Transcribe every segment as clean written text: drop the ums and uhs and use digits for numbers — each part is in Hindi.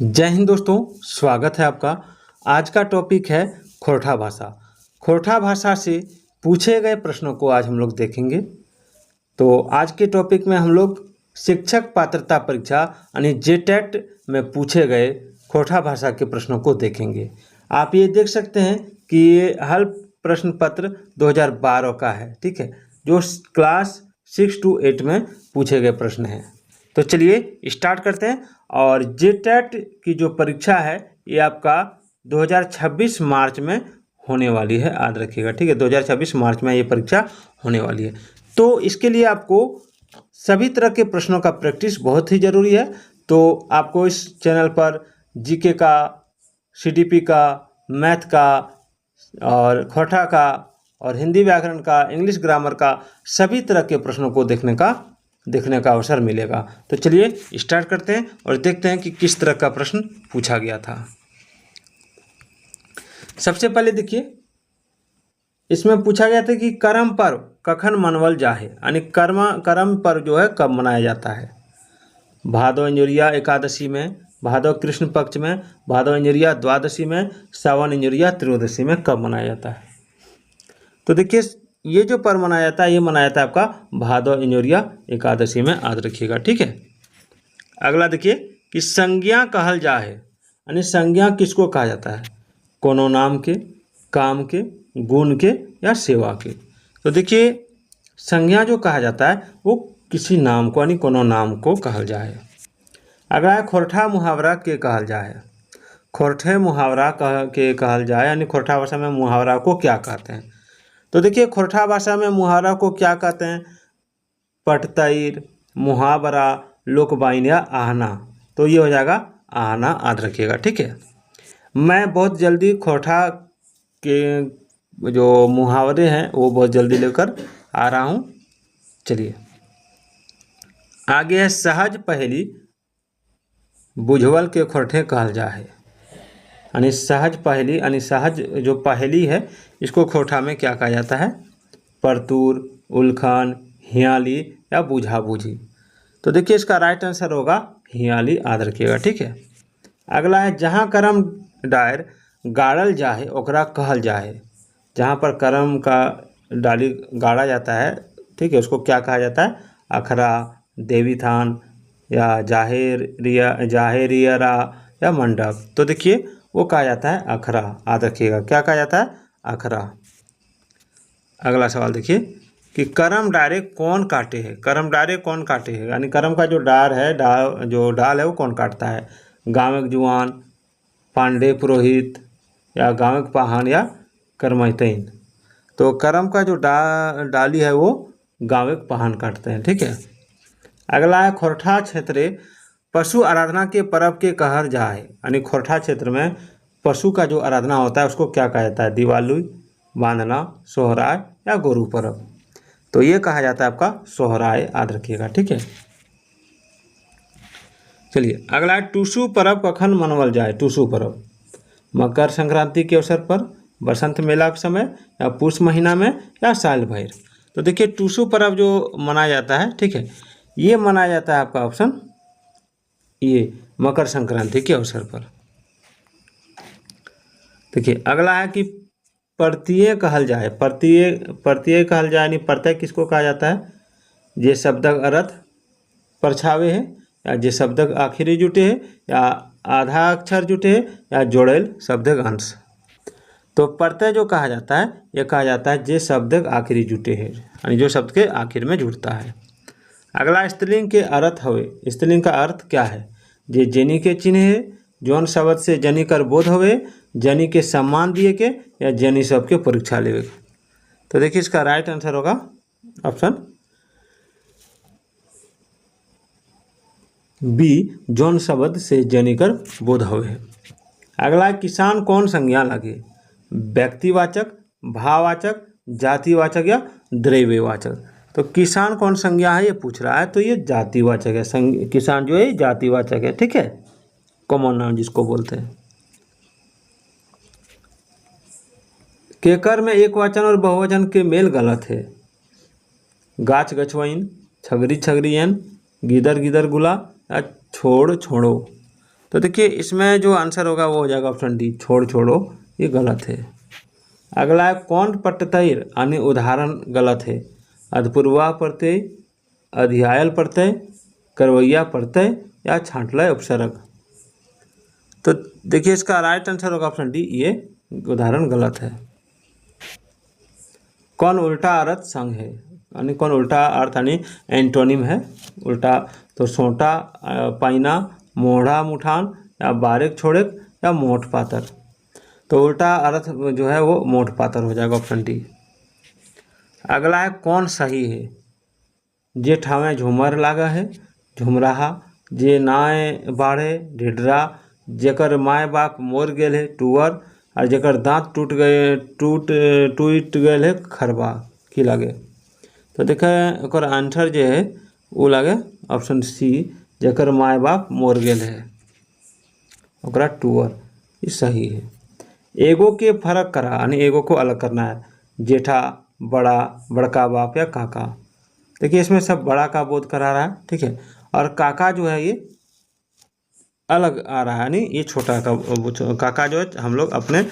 जय हिंद दोस्तों, स्वागत है आपका। आज का टॉपिक है खोरठा भाषा। खोरठा भाषा से पूछे गए प्रश्नों को आज हम लोग देखेंगे। तो आज के टॉपिक में हम लोग शिक्षक पात्रता परीक्षा यानी जेटेट में पूछे गए खोरठा भाषा के प्रश्नों को देखेंगे। आप ये देख सकते हैं कि ये हल प्रश्न पत्र 2012 का है, ठीक है, जो क्लास 6 to 8 में पूछे गए प्रश्न हैं। तो चलिए स्टार्ट करते हैं। और जेटेट की जो परीक्षा है ये आपका 2026 मार्च में होने वाली है, याद रखिएगा, ठीक है। 2026 मार्च में ये परीक्षा होने वाली है। तो इसके लिए आपको सभी तरह के प्रश्नों का प्रैक्टिस बहुत ही ज़रूरी है। तो आपको इस चैनल पर जीके का, सीडीपी का, मैथ का और खोरठा का और हिंदी व्याकरण का, इंग्लिश ग्रामर का सभी तरह के प्रश्नों को देखने का अवसर मिलेगा। तो चलिए स्टार्ट करते हैं और देखते हैं कि किस तरह का प्रश्न पूछा गया था। सबसे पहले देखिए, इसमें पूछा गया था कि करम पर्व कखन मनवल जाहे, यानी करम पर्व जो है कब मनाया जाता है। भादो इंजुरिया एकादशी में, भादो कृष्ण पक्ष में, भादो इंजुरिया द्वादशी में, सावन इंजुरिया त्रयोदशी में कब मनाया जाता है। तो देखिए, ये जो पर्व मनाया जाता है ये मनाया जाता है आपका भादो इंजुरिया एकादशी में, याद रखिएगा, ठीक है। अगला देखिए कि संज्ञा कहल जाहे, यानी संज्ञा किसको कहा जाता है, कोनो नाम के, काम के, गुण के या सेवा के। तो देखिए, संज्ञा जो कहा जाता है वो किसी नाम को यानी कोनो नाम को कहल जाए। अगला है खोरठा मुहावरा के कहल जाए। खोरठे मुहावरा के कहल जाए, यानी खोरठा भाषा में मुहावरा को क्या कहते हैं। तो देखिए, खोरठा भाषा में मुहावरा को क्या कहते हैं, पटतैर, मुहावरा, लोकबाइन या आहना। तो ये हो जाएगा आहना, याद रखिएगा, ठीक है। मैं बहुत जल्दी खोरठा के जो मुहावरे हैं वो बहुत जल्दी लेकर आ रहा हूँ। चलिए आगे है सहज पहेली बुझवल के खोरठे कहल जाए, यानी सहज पहेली, यानी सहज जो पहेली है इसको खोरठा में क्या कहा जाता है, परतूर, उलखन, हियाली या बूझा बूझी। तो देखिए, इसका राइट आंसर होगा हियाली, याद रखिएगा, ठीक है। अगला है जहाँ करम डायर गाड़ल जाए ओकरा कहल जाए। जहाँ पर करम का डाली गाड़ा जाता है, ठीक है, उसको क्या कहा जाता है, अखरा, देवी थान या जाहेरियरा या मंडप। तो देखिए, वो कहा जाता है अखरा, याद रखिएगा, क्या कहा जाता है, अखरा। अगला सवाल देखिए कि करम डारे कौन काटे है। करम डारे कौन काटे है, यानी करम का जो डार है, जो डाल है वो कौन काटता है, गांवक जुआन, पांडे पुरोहित या गांवक पाहन या करमैतैन। तो करम का जो डाली है वो गांवक पाहन काटते हैं, ठीक है। अगला है खोरठा क्षेत्रे पशु आराधना के पर्व के कहर जाए, यानी खोरठा क्षेत्र में पशु का जो आराधना होता है उसको क्या कहा जाता है, दिवाली, बांधना, सोहराय या गोरु पर्व। तो ये कहा जाता है आपका सोहराय, याद रखिएगा, ठीक है। चलिए अगला है टूसू पर्व कखन मनवल जाए। टूसू पर्व मकर संक्रांति के अवसर पर, बसंत मेला के समय या पुष महीना में या साल भर। तो देखिए, टूसू पर्व जो मनाया जाता है, ठीक है, ये मनाया जाता है आपका ऑप्शन ये मकर संक्रांति के अवसर पर। देखिए अगला है कि प्रत्यय कहल जाए। प्रत्यय कहल जाए, यानी प्रत्यय किसको कहा जाता है, जे शब्दक अर्थ परछावे है या जे शब्दक आखिरी जुटे है या आधा अक्षर जुटे है या जोड़ेल शब्दक अंश। तो प्रत्यय जो कहा जाता है ये कहा जाता है जे शब्दक आखिरी जुटे है, यानी जो शब्द के आखिर में जुड़ता है। अगला स्त्रीलिंग के अर्थ हवे। स्त्रीलिंग का अर्थ क्या है, जे जनी के चिन्ह है, जौन शब्द से जनी कर बोध हवे, जनी के सम्मान दिए के या जनी सब के परीक्षा लेवे। तो देखिए, इसका राइट आंसर होगा ऑप्शन बी, जौन शब्द से जनी कर बोध हवे। अगला किसान कौन संज्ञा लगे, व्यक्तिवाचक, भाववाचक, जातिवाचक या द्रव्यवाचक। तो किसान कौन संज्ञा है ये पूछ रहा है, तो ये जातिवाचक है। किसान जो है जातिवाचक है, ठीक है, कॉमन नाम जिसको बोलते हैं। केकर में एक वचन और बहुवचन के मेल गलत है, गाछ गछवइन, छगरी छगरियन, गिदर गिदर गुला या छोड़ छोड़ो। तो देखिए इसमें जो आंसर होगा वो हो जाएगा ऑप्शन डी, छोड़ छोड़ो, ये गलत है। अगला है कौन पट्टतैर यानी उदाहरण गलत है। अधपूर्वा प्रत्यय, अधियायल प्रत्यय, करवैया प्रत्यय या छांटलय उपसर्ग। तो देखिए इसका राइट आंसर होगा ऑप्शन डी, ये उदाहरण गलत है। कौन उल्टा अर्थ संघ है, यानी कौन उल्टा अर्थ यानी एंटोनिम है उल्टा। तो सोटा, पैना, मोढ़ा मुठान या बारिक छोड़ेक या मोठ पातर। तो उल्टा अर्थ जो है वो मोठ पातर हो जाएगा, ऑप्शन डी। अगला है कौन सही है। जे ठावे झूमर लागा है, झुमराहा। जे नाय बाढ़े, ढिढरा। जेकर माय बाप मोर गेल है, टूअर। और जेकर दांत टूट गए है, खरबा की लागे। तो देखे एकर आंसर जो है वो लागे ऑप्शन सी, जेकर माय बाप मोर गेल है, ओकरा टूअर, ये सही है। एगो के फर्क करा यानी एगो को अलग करना है। जेठा, बड़ा, बड़का बाप या काका। देखिए इसमें सब बड़ा का बोध करा रहा है, ठीक है। और काका जो है ये अलग आ रहा है, यानी ये छोटा का काका जो है हम लोग अपने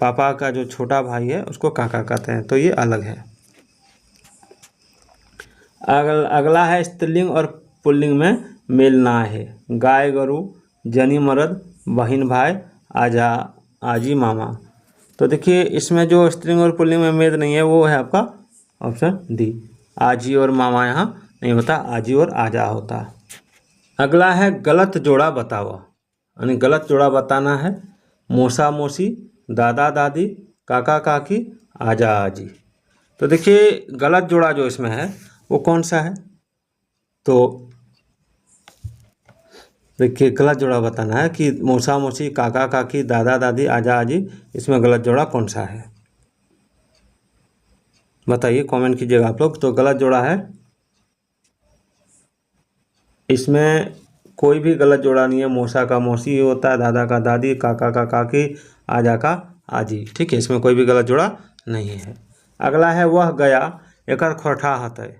पापा का जो छोटा भाई है उसको काका कहते हैं, तो ये अलग है। अगला है स्त्रीलिंग और पुल्लिंग में मेल ना है। गाय गरु, जनी मर्द, बहन भाई, आजा आजी मामा। तो देखिए इसमें जो स्त्रीलिंग और पुल्लिंग में मेल नहीं है वो है आपका ऑप्शन डी, आजी और मामा यहाँ नहीं होता, आजी और आजा होता। अगला है गलत जोड़ा बताओ, यानी गलत जोड़ा बताना है। मौसा मौसी, दादा दादी, काका काकी, आजा आजी। तो देखिए गलत जोड़ा जो इसमें है वो कौन सा है। तो देखिए गलत जोड़ा बताना है कि मौसा मौसी, काका काकी, दादा दादी, आजा आजी, इसमें गलत जोड़ा कौन सा है, बताइए, कमेंट कीजिएगा आप लोग। तो गलत जोड़ा है, इसमें कोई भी गलत जोड़ा नहीं है। मौसा का मौसी होता है, दादा का दादी, काका का काकी, आजा का आजी, ठीक है, इसमें कोई भी गलत जोड़ा नहीं है। अगला है वह गया, एकर खोठा हतय।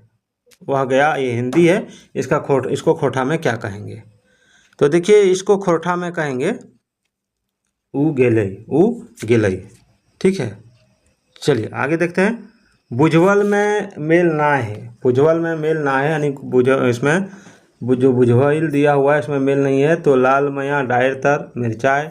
वह गया ये हिंदी है, इसको खोठा में क्या कहेंगे। तो देखिए इसको खोठा में कहेंगे ऊ गेलई, ठीक है। चलिए आगे देखते हैं। बुझवल में मेल ना है, बुझवल में मेल ना है यानी इसमें जो बुझवल दिया हुआ है इसमें मेल नहीं है। तो लाल मैया डायर तर मिर्चाय,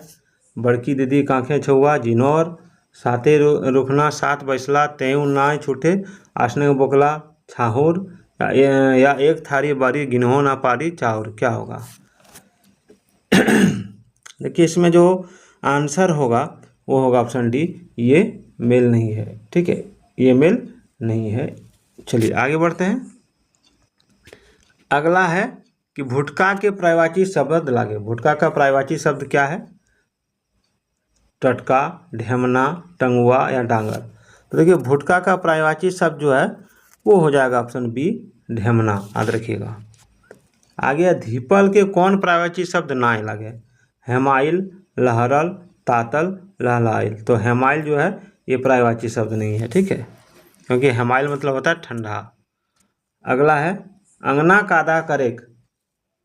बड़की दीदी कांखे छुआ जिनौर, साते रुखना सात बैसला तेऊ नाय छूटे, आसने बोकला छाहुर, या एक थारी बारी गिनहो ना पारी चाउर, क्या होगा। देखिए इसमें जो आंसर होगा वो होगा ऑप्शन डी, ये मेल नहीं है, ठीक है, ये मेल नहीं है। चलिए आगे बढ़ते हैं। अगला है कि भुटका के पर्यायवाची शब्द लागे। भुटका का पर्यायवाची शब्द क्या है। टटका, ढेमना, टंगुआ या डांगर। तो देखिए भुटका का पर्यायवाची शब्द जो है वो हो जाएगा ऑप्शन बी, ढेमना, याद रखिएगा। आगे धीपल के कौन पर्यायवाची शब्द ना लगे। हेमाइल, लहरल, तातल, लहलाइल। तो हेमाइल जो है ये पर्यायवाची शब्द नहीं है, ठीक है, क्योंकि हेमाइल मतलब होता है ठंडा। अगला है अंगना कादा करेक,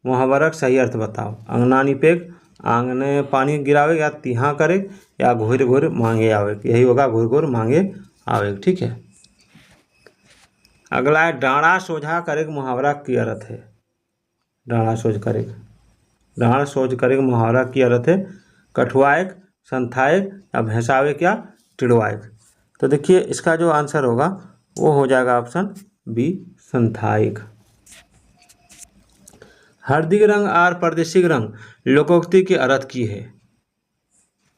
मुहावरक सही अर्थ बताओ। अंगना निपेक, आंगने पानी गिरावे, या तिहा करे, या घुर घुर मांगे आवे। यही होगा घुर घुर मांगे आवे, ठीक है। अगला है डाँड़ा सोझा करे मुहावरा की अर्थ है। डाँड़ा सोझ करे, डाँड़ सोझ करे मुहावरा की अर्थ है कठुआएक, संथाएक, या भैंसावे, क्या टिड़वाएक। तो देखिए इसका जो आंसर होगा वो हो जाएगा ऑप्शन बी, संथाइक। हरदी रंग आर परदेशी रंग लोकोक्ति के अर्थ की है।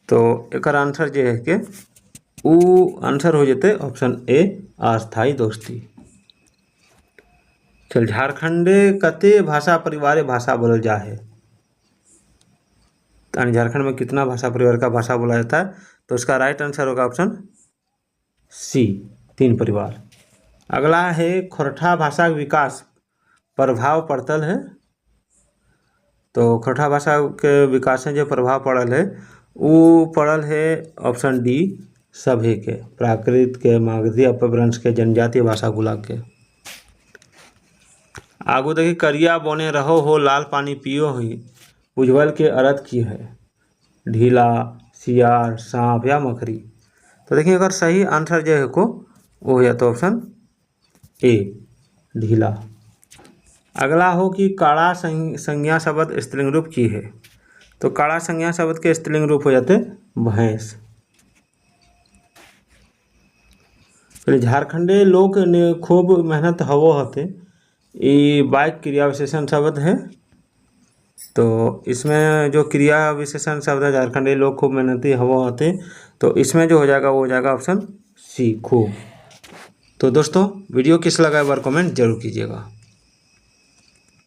तो एक आंसर जो है कि वो आंसर हो जाते ऑप्शन ए, अस्थायी दोस्ती। चल झारखंडे कते भाषा परिवार भाषा बोलल जा है। झारखंड में कितना भाषा परिवार का भाषा बोला जाता है। तो इसका राइट आंसर होगा ऑप्शन सी, 3 परिवार। अगला है खोरठा भाषा विकास प्रभाव पड़तल है। तो खोरठा भाषा के विकास में जो प्रभाव पड़ल है वो पड़ल है ऑप्शन डी, सभी के, प्राकृत के, मागधी अपभ्रंश के, जनजातीय भाषा गुलाग के। आगू देखिए, करिया बोने रहो हो लाल पानी पियो ही, उज्ज्वल के अर्थ की है, ढीला, सियार, सांप या मकड़ी। तो देखिए अगर सही आंसर जो है को वो हो जाता है ऑप्शन ए, ढीला। अगला हो कि काड़ा संज्ञा शब्द स्त्रीलिंग रूप की है। तो काड़ा संज्ञा शब्द के स्त्रीलिंग रूप हो जाते भैंस। फिर झारखंडे लोक ने खूब मेहनत हवो हते, ये बाइक क्रिया विशेषण शब्द है। तो इसमें जो क्रिया विशेषण शब्द है झारखंडे लोग खूब मेहनती हवो हते, तो इसमें जो हो जाएगा वो हो जाएगा ऑप्शन सी, खूब। तो दोस्तों वीडियो किस लगा एक बार कमेंट जरूर कीजिएगा।